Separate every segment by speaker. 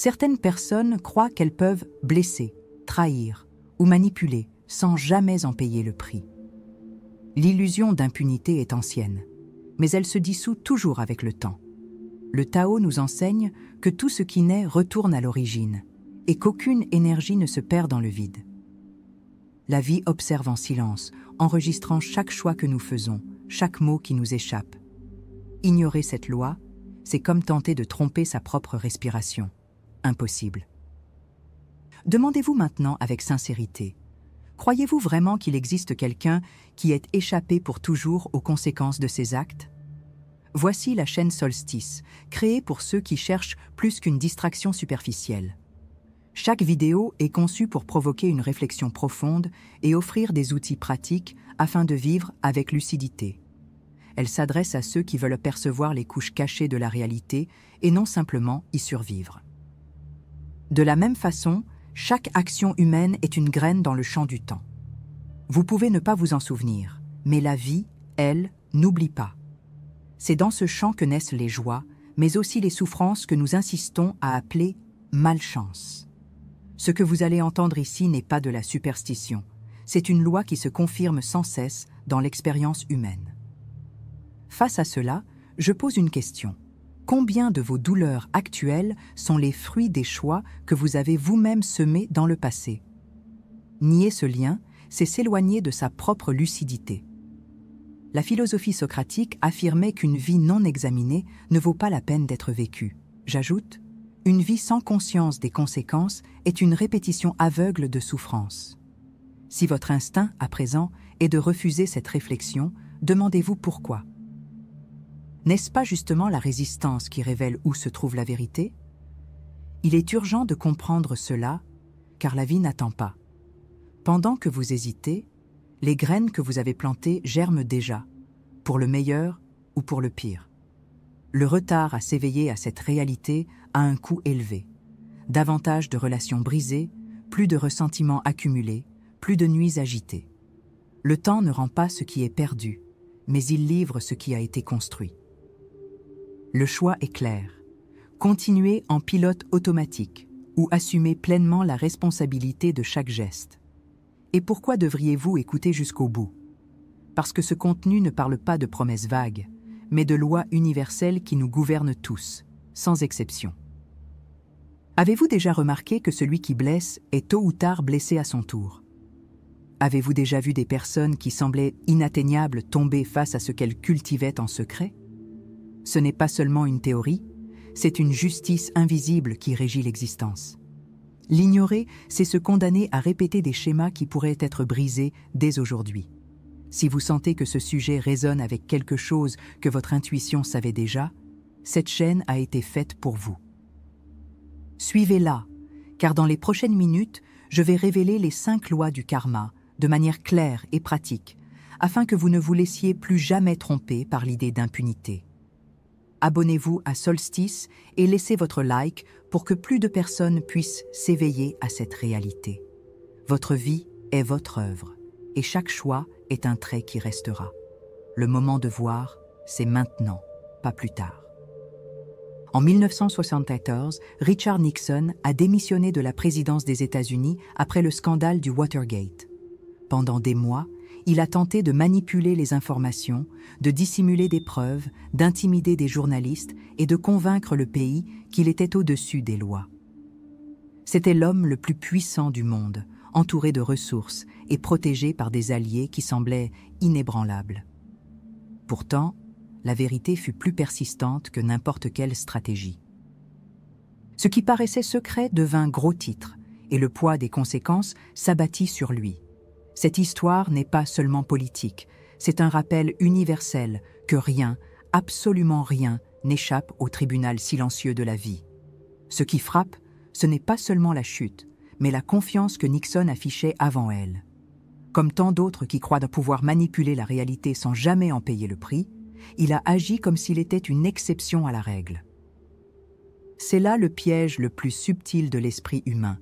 Speaker 1: Certaines personnes croient qu'elles peuvent blesser, trahir ou manipuler sans jamais en payer le prix. L'illusion d'impunité est ancienne, mais elle se dissout toujours avec le temps. Le Tao nous enseigne que tout ce qui naît retourne à l'origine et qu'aucune énergie ne se perd dans le vide. La vie observe en silence, enregistrant chaque choix que nous faisons, chaque mot qui nous échappe. Ignorer cette loi, c'est comme tenter de tromper sa propre respiration. Impossible. Demandez-vous maintenant avec sincérité, croyez-vous vraiment qu'il existe quelqu'un qui est échappé pour toujours aux conséquences de ses actes? Voici la chaîne Solstice, créée pour ceux qui cherchent plus qu'une distraction superficielle. Chaque vidéo est conçue pour provoquer une réflexion profonde et offrir des outils pratiques afin de vivre avec lucidité. Elle s'adresse à ceux qui veulent percevoir les couches cachées de la réalité et non simplement y survivre. De la même façon, chaque action humaine est une graine dans le champ du temps. Vous pouvez ne pas vous en souvenir, mais la vie, elle, n'oublie pas. C'est dans ce champ que naissent les joies, mais aussi les souffrances que nous insistons à appeler malchance. Ce que vous allez entendre ici n'est pas de la superstition, c'est une loi qui se confirme sans cesse dans l'expérience humaine. Face à cela, je pose une question. Combien de vos douleurs actuelles sont les fruits des choix que vous avez vous-même semés dans le passé? Nier ce lien, c'est s'éloigner de sa propre lucidité. La philosophie socratique affirmait qu'une vie non examinée ne vaut pas la peine d'être vécue. J'ajoute, une vie sans conscience des conséquences est une répétition aveugle de souffrance. Si votre instinct, à présent, est de refuser cette réflexion, demandez-vous pourquoi. N'est-ce pas justement la résistance qui révèle où se trouve la vérité? Il est urgent de comprendre cela, car la vie n'attend pas. Pendant que vous hésitez, les graines que vous avez plantées germent déjà, pour le meilleur ou pour le pire. Le retard à s'éveiller à cette réalité a un coût élevé. Davantage de relations brisées, plus de ressentiments accumulés, plus de nuits agitées. Le temps ne rend pas ce qui est perdu, mais il livre ce qui a été construit. Le choix est clair. Continuez en pilote automatique ou assumez pleinement la responsabilité de chaque geste. Et pourquoi devriez-vous écouter jusqu'au bout? Parce que ce contenu ne parle pas de promesses vagues, mais de lois universelles qui nous gouvernent tous, sans exception. Avez-vous déjà remarqué que celui qui blesse est tôt ou tard blessé à son tour? Avez-vous déjà vu des personnes qui semblaient inatteignables tomber face à ce qu'elles cultivaient en secret? Ce n'est pas seulement une théorie, c'est une justice invisible qui régit l'existence. L'ignorer, c'est se condamner à répéter des schémas qui pourraient être brisés dès aujourd'hui. Si vous sentez que ce sujet résonne avec quelque chose que votre intuition savait déjà, cette chaîne a été faite pour vous. Suivez-la, car dans les prochaines minutes, je vais révéler les 5 lois du karma de manière claire et pratique, afin que vous ne vous laissiez plus jamais tromper par l'idée d'impunité. Abonnez-vous à Solstice et laissez votre like pour que plus de personnes puissent s'éveiller à cette réalité. Votre vie est votre œuvre, et chaque choix est un trait qui restera. Le moment de voir, c'est maintenant, pas plus tard. En 1974, Richard Nixon a démissionné de la présidence des États-Unis après le scandale du Watergate. Pendant des mois, il a tenté de manipuler les informations, de dissimuler des preuves, d'intimider des journalistes et de convaincre le pays qu'il était au-dessus des lois. C'était l'homme le plus puissant du monde, entouré de ressources et protégé par des alliés qui semblaient inébranlables. Pourtant, la vérité fut plus persistante que n'importe quelle stratégie. Ce qui paraissait secret devint gros titre, et le poids des conséquences s'abattit sur lui. Cette histoire n'est pas seulement politique, c'est un rappel universel que rien, absolument rien, n'échappe au tribunal silencieux de la vie. Ce qui frappe, ce n'est pas seulement la chute, mais la confiance que Nixon affichait avant elle. Comme tant d'autres qui croient pouvoir manipuler la réalité sans jamais en payer le prix, il a agi comme s'il était une exception à la règle. C'est là le piège le plus subtil de l'esprit humain,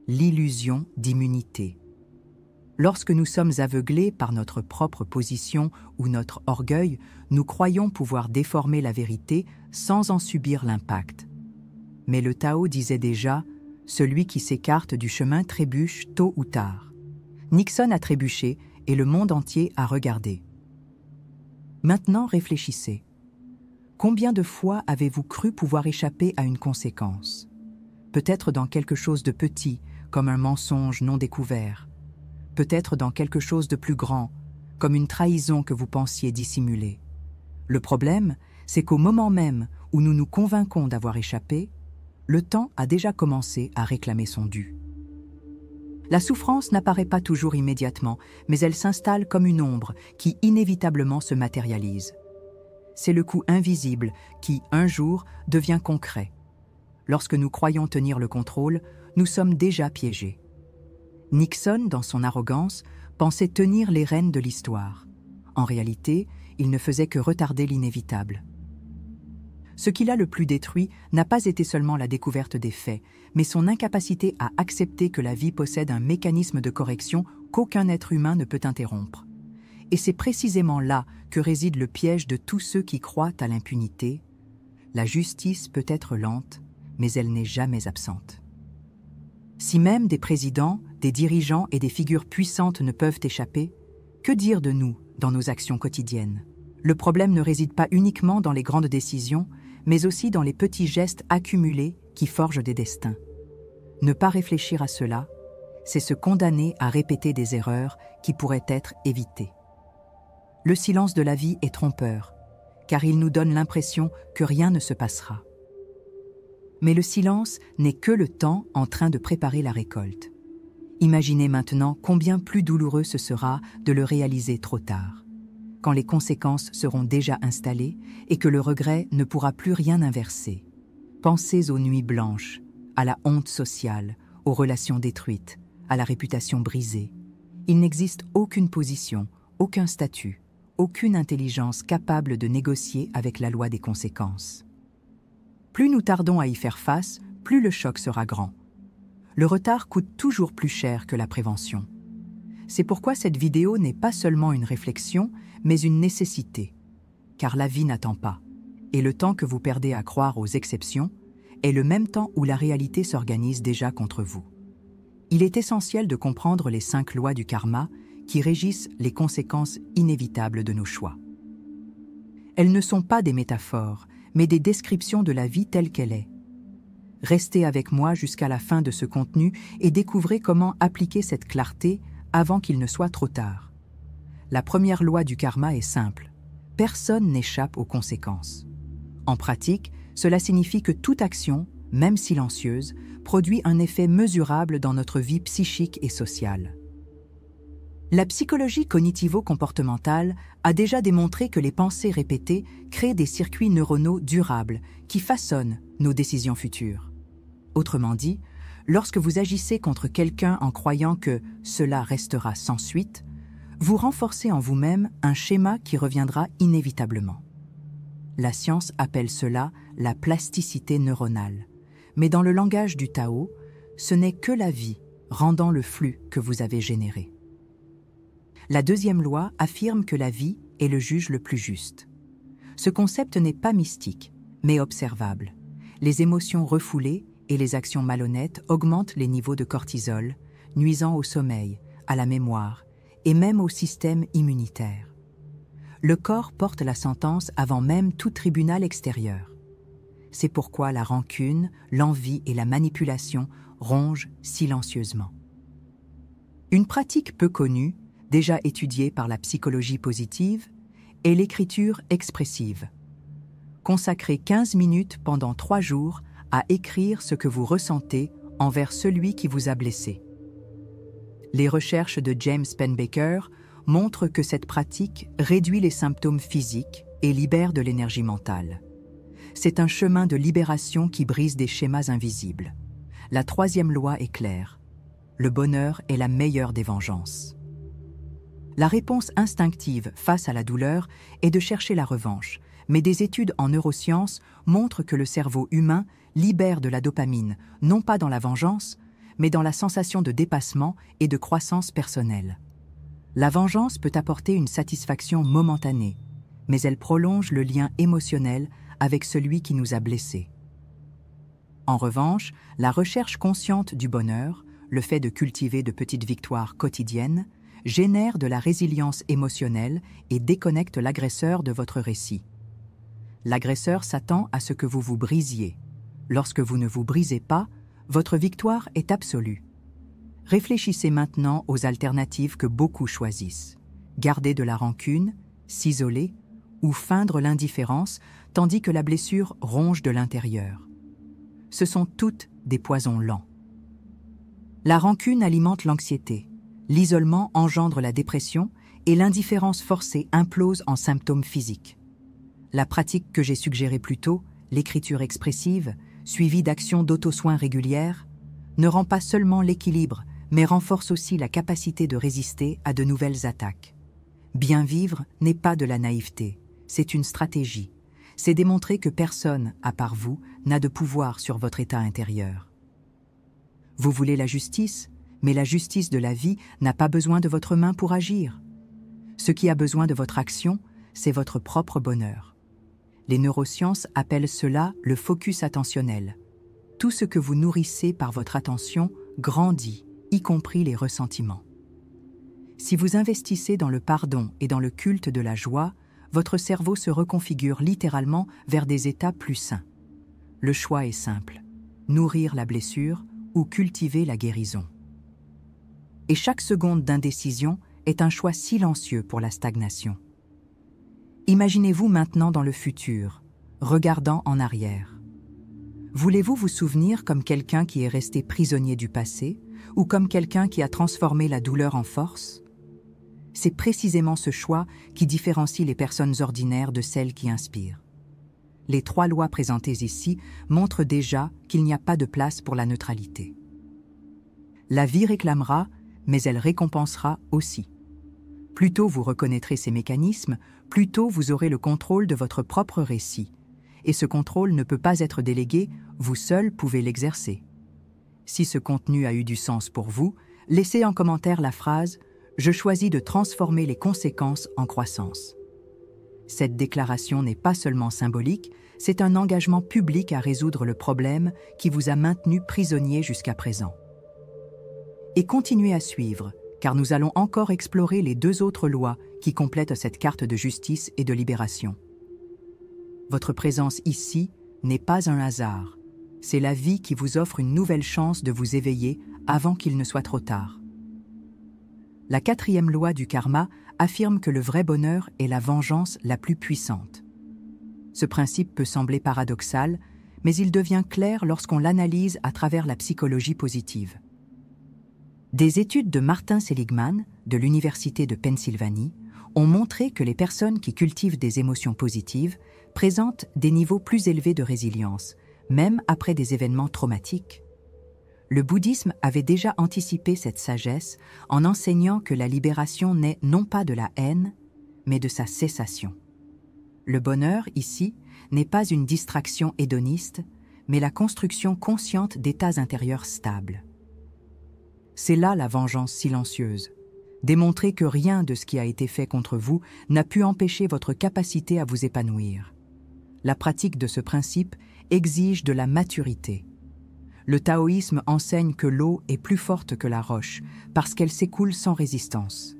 Speaker 1: l'illusion d'immunité. Lorsque nous sommes aveuglés par notre propre position ou notre orgueil, nous croyons pouvoir déformer la vérité sans en subir l'impact. Mais le Tao disait déjà « Celui qui s'écarte du chemin trébuche tôt ou tard ». Nixon a trébuché et le monde entier a regardé. Maintenant, réfléchissez. Combien de fois avez-vous cru pouvoir échapper à une conséquence? Peut-être dans quelque chose de petit, comme un mensonge non découvert. Peut-être dans quelque chose de plus grand, comme une trahison que vous pensiez dissimuler. Le problème, c'est qu'au moment même où nous nous convainquons d'avoir échappé, le temps a déjà commencé à réclamer son dû. La souffrance n'apparaît pas toujours immédiatement, mais elle s'installe comme une ombre qui inévitablement se matérialise. C'est le coup invisible qui, un jour, devient concret. Lorsque nous croyons tenir le contrôle, nous sommes déjà piégés. Nixon, dans son arrogance, pensait tenir les rênes de l'histoire. En réalité, il ne faisait que retarder l'inévitable. Ce qui l'a le plus détruit n'a pas été seulement la découverte des faits, mais son incapacité à accepter que la vie possède un mécanisme de correction qu'aucun être humain ne peut interrompre. Et c'est précisément là que réside le piège de tous ceux qui croient à l'impunité. La justice peut être lente, mais elle n'est jamais absente. Si même des présidents, des dirigeants et des figures puissantes ne peuvent échapper, que dire de nous dans nos actions quotidiennes? Le problème ne réside pas uniquement dans les grandes décisions, mais aussi dans les petits gestes accumulés qui forgent des destins. Ne pas réfléchir à cela, c'est se condamner à répéter des erreurs qui pourraient être évitées. Le silence de la vie est trompeur, car il nous donne l'impression que rien ne se passera. Mais le silence n'est que le temps en train de préparer la récolte. Imaginez maintenant combien plus douloureux ce sera de le réaliser trop tard, quand les conséquences seront déjà installées et que le regret ne pourra plus rien inverser. Pensez aux nuits blanches, à la honte sociale, aux relations détruites, à la réputation brisée. Il n'existe aucune position, aucun statut, aucune intelligence capable de négocier avec la loi des conséquences. Plus nous tardons à y faire face, plus le choc sera grand. Le retard coûte toujours plus cher que la prévention. C'est pourquoi cette vidéo n'est pas seulement une réflexion, mais une nécessité. Car la vie n'attend pas, et le temps que vous perdez à croire aux exceptions est le même temps où la réalité s'organise déjà contre vous. Il est essentiel de comprendre les 5 lois du karma qui régissent les conséquences inévitables de nos choix. Elles ne sont pas des métaphores, mais des descriptions de la vie telle qu'elle est. Restez avec moi jusqu'à la fin de ce contenu et découvrez comment appliquer cette clarté avant qu'il ne soit trop tard. La première loi du karma est simple. Personne n'échappe aux conséquences. En pratique, cela signifie que toute action, même silencieuse, produit un effet mesurable dans notre vie psychique et sociale. La psychologie cognitivo-comportementale a déjà démontré que les pensées répétées créent des circuits neuronaux durables qui façonnent nos décisions futures. Autrement dit, lorsque vous agissez contre quelqu'un en croyant que cela restera sans suite, vous renforcez en vous-même un schéma qui reviendra inévitablement. La science appelle cela la plasticité neuronale, mais dans le langage du Tao, ce n'est que la vie rendant le flux que vous avez généré. La deuxième loi affirme que la vie est le juge le plus juste. Ce concept n'est pas mystique, mais observable. Les émotions refoulées et les actions malhonnêtes augmentent les niveaux de cortisol, nuisant au sommeil, à la mémoire et même au système immunitaire. Le corps porte la sentence avant même tout tribunal extérieur. C'est pourquoi la rancune, l'envie et la manipulation rongent silencieusement. Une pratique peu connue, déjà étudiée par la psychologie positive, est l'écriture expressive. Consacrez 15 minutes pendant 3 jours à écrire ce que vous ressentez envers celui qui vous a blessé. Les recherches de James Pennebaker montrent que cette pratique réduit les symptômes physiques et libère de l'énergie mentale. C'est un chemin de libération qui brise des schémas invisibles. La troisième loi est claire. Le bonheur est la meilleure des vengeances. La réponse instinctive face à la douleur est de chercher la revanche, mais des études en neurosciences montrent que le cerveau humain libère de la dopamine, non pas dans la vengeance, mais dans la sensation de dépassement et de croissance personnelle. La vengeance peut apporter une satisfaction momentanée, mais elle prolonge le lien émotionnel avec celui qui nous a blessés. En revanche, la recherche consciente du bonheur, le fait de cultiver de petites victoires quotidiennes, génère de la résilience émotionnelle et déconnecte l'agresseur de votre récit. L'agresseur s'attend à ce que vous vous brisiez. Lorsque vous ne vous brisez pas, votre victoire est absolue. Réfléchissez maintenant aux alternatives que beaucoup choisissent. Garder de la rancune, s'isoler ou feindre l'indifférence tandis que la blessure ronge de l'intérieur. Ce sont toutes des poisons lents. La rancune alimente l'anxiété, l'isolement engendre la dépression et l'indifférence forcée implose en symptômes physiques. La pratique que j'ai suggérée plus tôt, l'écriture expressive, suivie d'actions d'auto-soins régulières, ne rend pas seulement l'équilibre, mais renforce aussi la capacité de résister à de nouvelles attaques. Bien vivre n'est pas de la naïveté, c'est une stratégie. C'est démontrer que personne, à part vous, n'a de pouvoir sur votre état intérieur. Vous voulez la justice, mais la justice de la vie n'a pas besoin de votre main pour agir. Ce qui a besoin de votre action, c'est votre propre bonheur. Les neurosciences appellent cela le focus attentionnel. Tout ce que vous nourrissez par votre attention grandit, y compris les ressentiments. Si vous investissez dans le pardon et dans le culte de la joie, votre cerveau se reconfigure littéralement vers des états plus sains. Le choix est simple, nourrir la blessure ou cultiver la guérison. Et chaque seconde d'indécision est un choix silencieux pour la stagnation. Imaginez-vous maintenant dans le futur, regardant en arrière. Voulez-vous vous souvenir comme quelqu'un qui est resté prisonnier du passé ou comme quelqu'un qui a transformé la douleur en force ? C'est précisément ce choix qui différencie les personnes ordinaires de celles qui inspirent. Les 3 lois présentées ici montrent déjà qu'il n'y a pas de place pour la neutralité. La vie réclamera, mais elle récompensera aussi. Plus tôt vous reconnaîtrez ces mécanismes, plus tôt vous aurez le contrôle de votre propre récit. Et ce contrôle ne peut pas être délégué, vous seul pouvez l'exercer. Si ce contenu a eu du sens pour vous, laissez en commentaire la phrase « Je choisis de transformer les conséquences en croissance ». Cette déclaration n'est pas seulement symbolique, c'est un engagement public à résoudre le problème qui vous a maintenu prisonnier jusqu'à présent. Et continuez à suivre, car nous allons encore explorer les 2 autres lois qui complètent cette carte de justice et de libération. Votre présence ici n'est pas un hasard, c'est la vie qui vous offre une nouvelle chance de vous éveiller avant qu'il ne soit trop tard. La 4e loi du karma affirme que le vrai bonheur est la vengeance la plus puissante. Ce principe peut sembler paradoxal, mais il devient clair lorsqu'on l'analyse à travers la psychologie positive. Des études de Martin Seligman, de l'Université de Pennsylvanie, ont montré que les personnes qui cultivent des émotions positives présentent des niveaux plus élevés de résilience, même après des événements traumatiques. Le bouddhisme avait déjà anticipé cette sagesse en enseignant que la libération naît non pas de la haine, mais de sa cessation. Le bonheur, ici, n'est pas une distraction hédoniste, mais la construction consciente d'états intérieurs stables. C'est là la vengeance silencieuse. Démontrer que rien de ce qui a été fait contre vous n'a pu empêcher votre capacité à vous épanouir. La pratique de ce principe exige de la maturité. Le taoïsme enseigne que l'eau est plus forte que la roche parce qu'elle s'écoule sans résistance.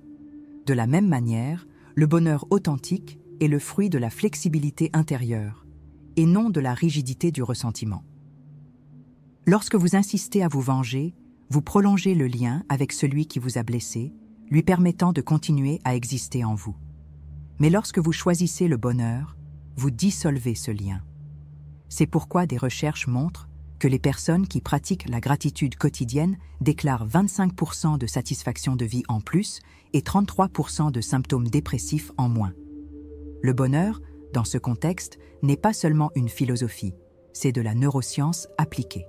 Speaker 1: De la même manière, le bonheur authentique est le fruit de la flexibilité intérieure et non de la rigidité du ressentiment. Lorsque vous insistez à vous venger, vous prolongez le lien avec celui qui vous a blessé, lui permettant de continuer à exister en vous. Mais lorsque vous choisissez le bonheur, vous dissolvez ce lien. C'est pourquoi des recherches montrent que les personnes qui pratiquent la gratitude quotidienne déclarent 25% de satisfaction de vie en plus et 33% de symptômes dépressifs en moins. Le bonheur, dans ce contexte, n'est pas seulement une philosophie, c'est de la neuroscience appliquée.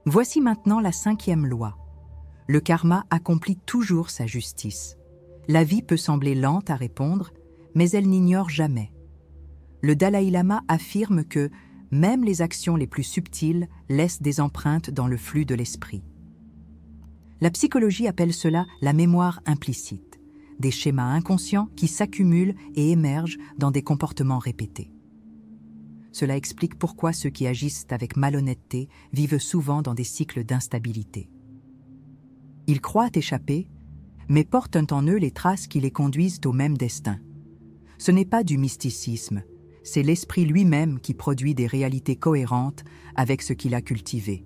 Speaker 1: Voici maintenant la 5e loi. Le karma accomplit toujours sa justice. La vie peut sembler lente à répondre, mais elle n'ignore jamais. Le Dalai Lama affirme que même les actions les plus subtiles laissent des empreintes dans le flux de l'esprit. La psychologie appelle cela la mémoire implicite, des schémas inconscients qui s'accumulent et émergent dans des comportements répétés. Cela explique pourquoi ceux qui agissent avec malhonnêteté vivent souvent dans des cycles d'instabilité. Ils croient échapper, mais portent en eux les traces qui les conduisent au même destin. Ce n'est pas du mysticisme, c'est l'esprit lui-même qui produit des réalités cohérentes avec ce qu'il a cultivé.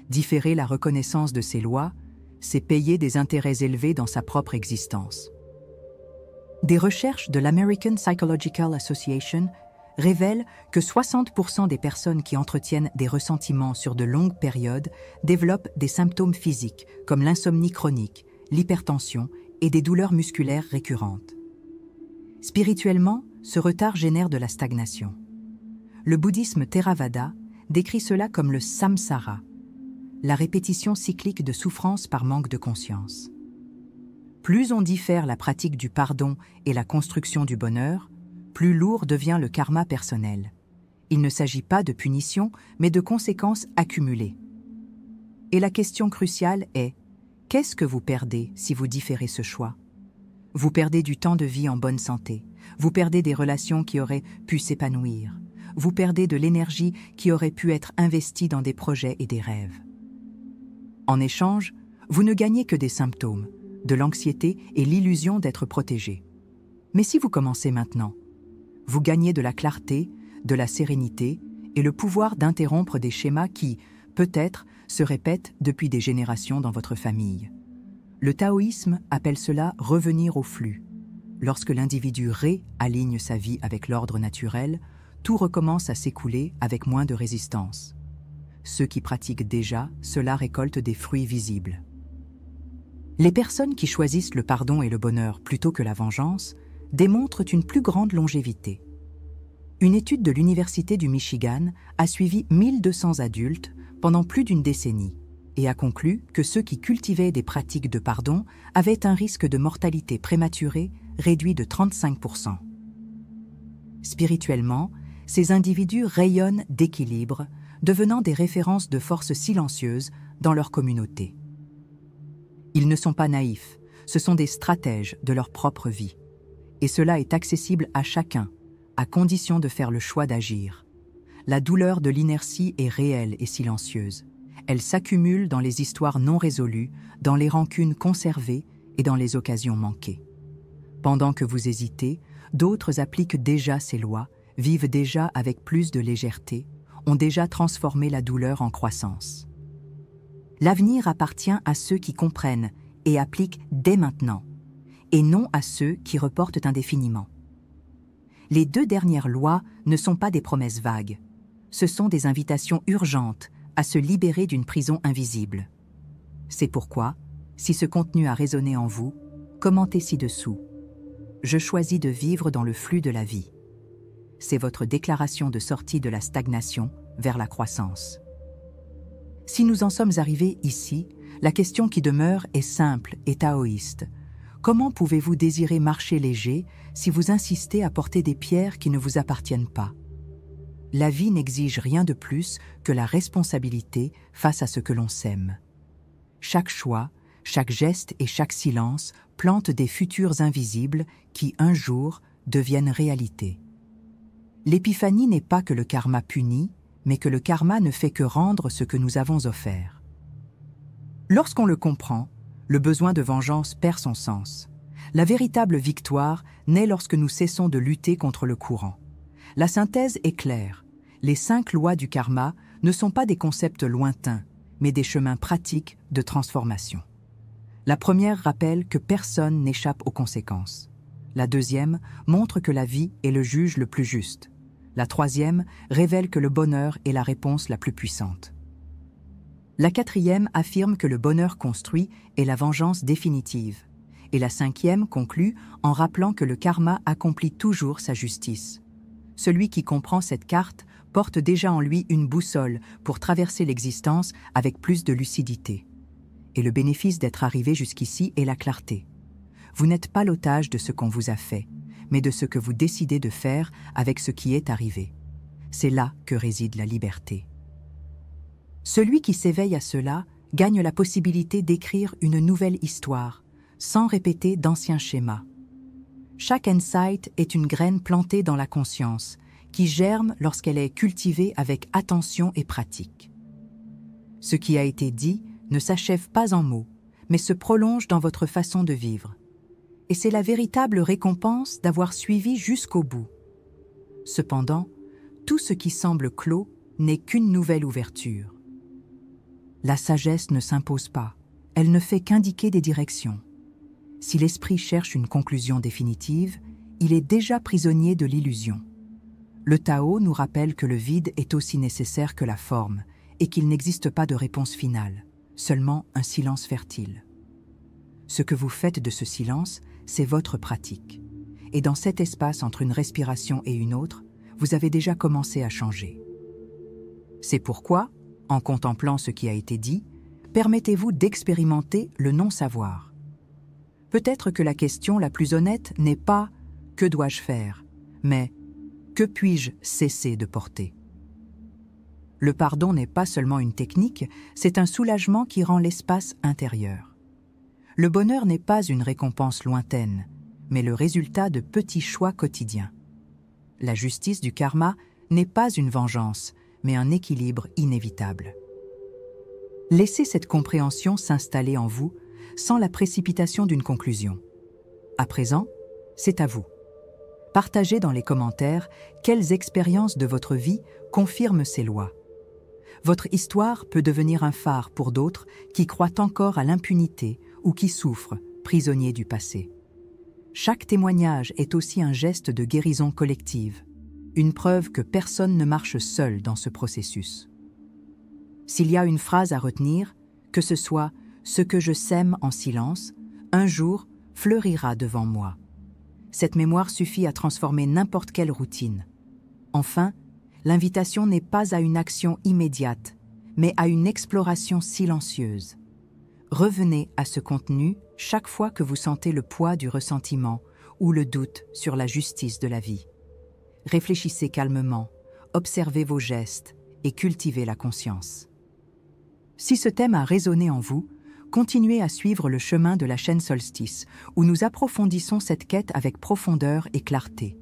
Speaker 1: Différer la reconnaissance de ses lois, c'est payer des intérêts élevés dans sa propre existence. Des recherches de l'American Psychological Association révèlent que 60% des personnes qui entretiennent des ressentiments sur de longues périodes développent des symptômes physiques comme l'insomnie chronique, l'hypertension et des douleurs musculaires récurrentes. Spirituellement, ce retard génère de la stagnation. Le bouddhisme Theravada décrit cela comme le samsara, la répétition cyclique de souffrance par manque de conscience. Plus on diffère la pratique du pardon et la construction du bonheur, plus lourd devient le karma personnel. Il ne s'agit pas de punition, mais de conséquences accumulées. Et la question cruciale est, qu'est-ce que vous perdez si vous différez ce choix ? Vous perdez du temps de vie en bonne santé, vous perdez des relations qui auraient pu s'épanouir, vous perdez de l'énergie qui aurait pu être investie dans des projets et des rêves. En échange, vous ne gagnez que des symptômes, de l'anxiété et l'illusion d'être protégé. Mais si vous commencez maintenant, vous gagnez de la clarté, de la sérénité et le pouvoir d'interrompre des schémas qui, peut-être, se répètent depuis des générations dans votre famille. Le taoïsme appelle cela « revenir au flux ». Lorsque l'individu réaligne sa vie avec l'ordre naturel, tout recommence à s'écouler avec moins de résistance. Ceux qui pratiquent déjà, cela récolte des fruits visibles. Les personnes qui choisissent le pardon et le bonheur plutôt que la vengeance démontrent une plus grande longévité. Une étude de l'Université du Michigan a suivi 1200 adultes pendant plus d'une décennie et a conclu que ceux qui cultivaient des pratiques de pardon avaient un risque de mortalité prématurée réduit de 35%. Spirituellement, ces individus rayonnent d'équilibre, devenant des références de force silencieuses dans leur communauté. Ils ne sont pas naïfs, ce sont des stratèges de leur propre vie. Et cela est accessible à chacun, à condition de faire le choix d'agir. La douleur de l'inertie est réelle et silencieuse. Elle s'accumule dans les histoires non résolues, dans les rancunes conservées et dans les occasions manquées. Pendant que vous hésitez, d'autres appliquent déjà ces lois, vivent déjà avec plus de légèreté, ont déjà transformé la douleur en croissance. L'avenir appartient à ceux qui comprennent et appliquent dès maintenant, et non à ceux qui reportent indéfiniment. Les deux dernières lois ne sont pas des promesses vagues, ce sont des invitations urgentes à se libérer d'une prison invisible. C'est pourquoi, si ce contenu a résonné en vous, commentez ci-dessous. Je choisis de vivre dans le flux de la vie. C'est votre déclaration de sortie de la stagnation vers la croissance. Si nous en sommes arrivés ici, la question qui demeure est simple et taoïste. Comment pouvez-vous désirer marcher léger si vous insistez à porter des pierres qui ne vous appartiennent pas ? La vie n'exige rien de plus que la responsabilité face à ce que l'on sème. Chaque choix, chaque geste et chaque silence plantent des futurs invisibles qui, un jour, deviennent réalité. L'épiphanie n'est pas que le karma punit, mais que le karma ne fait que rendre ce que nous avons offert. Lorsqu'on le comprend, le besoin de vengeance perd son sens. La véritable victoire naît lorsque nous cessons de lutter contre le courant. La synthèse est claire. Les 5 lois du karma ne sont pas des concepts lointains, mais des chemins pratiques de transformation. La première rappelle que personne n'échappe aux conséquences. La deuxième montre que la vie est le juge le plus juste. La troisième révèle que le bonheur est la réponse la plus puissante. La quatrième affirme que le bonheur construit est la vengeance définitive. Et la cinquième conclut en rappelant que le karma accomplit toujours sa justice. Celui qui comprend cette carte porte déjà en lui une boussole pour traverser l'existence avec plus de lucidité. Et le bénéfice d'être arrivé jusqu'ici est la clarté. Vous n'êtes pas l'otage de ce qu'on vous a fait, mais de ce que vous décidez de faire avec ce qui est arrivé. C'est là que réside la liberté. Celui qui s'éveille à cela gagne la possibilité d'écrire une nouvelle histoire, sans répéter d'anciens schémas. Chaque insight est une graine plantée dans la conscience, qui germe lorsqu'elle est cultivée avec attention et pratique. Ce qui a été dit ne s'achève pas en mots, mais se prolonge dans votre façon de vivre. Et c'est la véritable récompense d'avoir suivi jusqu'au bout. Cependant, tout ce qui semble clos n'est qu'une nouvelle ouverture. La sagesse ne s'impose pas, elle ne fait qu'indiquer des directions. Si l'esprit cherche une conclusion définitive, il est déjà prisonnier de l'illusion. Le Tao nous rappelle que le vide est aussi nécessaire que la forme et qu'il n'existe pas de réponse finale, seulement un silence fertile. Ce que vous faites de ce silence, c'est votre pratique. Et dans cet espace entre une respiration et une autre, vous avez déjà commencé à changer. C'est pourquoi, en contemplant ce qui a été dit, permettez-vous d'expérimenter le non-savoir. Peut-être que la question la plus honnête n'est pas « que dois-je faire ?», mais « que puis-je cesser de porter ?» Le pardon n'est pas seulement une technique, c'est un soulagement qui rend l'espace intérieur. Le bonheur n'est pas une récompense lointaine, mais le résultat de petits choix quotidiens. La justice du karma n'est pas une vengeance, mais un équilibre inévitable. Laissez cette compréhension s'installer en vous sans la précipitation d'une conclusion. À présent, c'est à vous. Partagez dans les commentaires quelles expériences de votre vie confirment ces lois. Votre histoire peut devenir un phare pour d'autres qui croient encore à l'impunité ou qui souffrent, prisonniers du passé. Chaque témoignage est aussi un geste de guérison collective, une preuve que personne ne marche seul dans ce processus. S'il y a une phrase à retenir, que ce soit « ce que je sème en silence », un jour fleurira devant moi. Cette mémoire suffit à transformer n'importe quelle routine. Enfin, l'invitation n'est pas à une action immédiate, mais à une exploration silencieuse. Revenez à ce contenu chaque fois que vous sentez le poids du ressentiment ou le doute sur la justice de la vie. Réfléchissez calmement, observez vos gestes et cultivez la conscience. Si ce thème a résonné en vous, continuez à suivre le chemin de la chaîne Solstice, où nous approfondissons cette quête avec profondeur et clarté.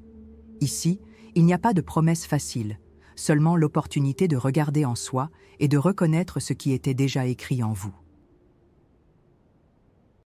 Speaker 1: Ici, il n'y a pas de promesse facile, seulement l'opportunité de regarder en soi et de reconnaître ce qui était déjà écrit en vous.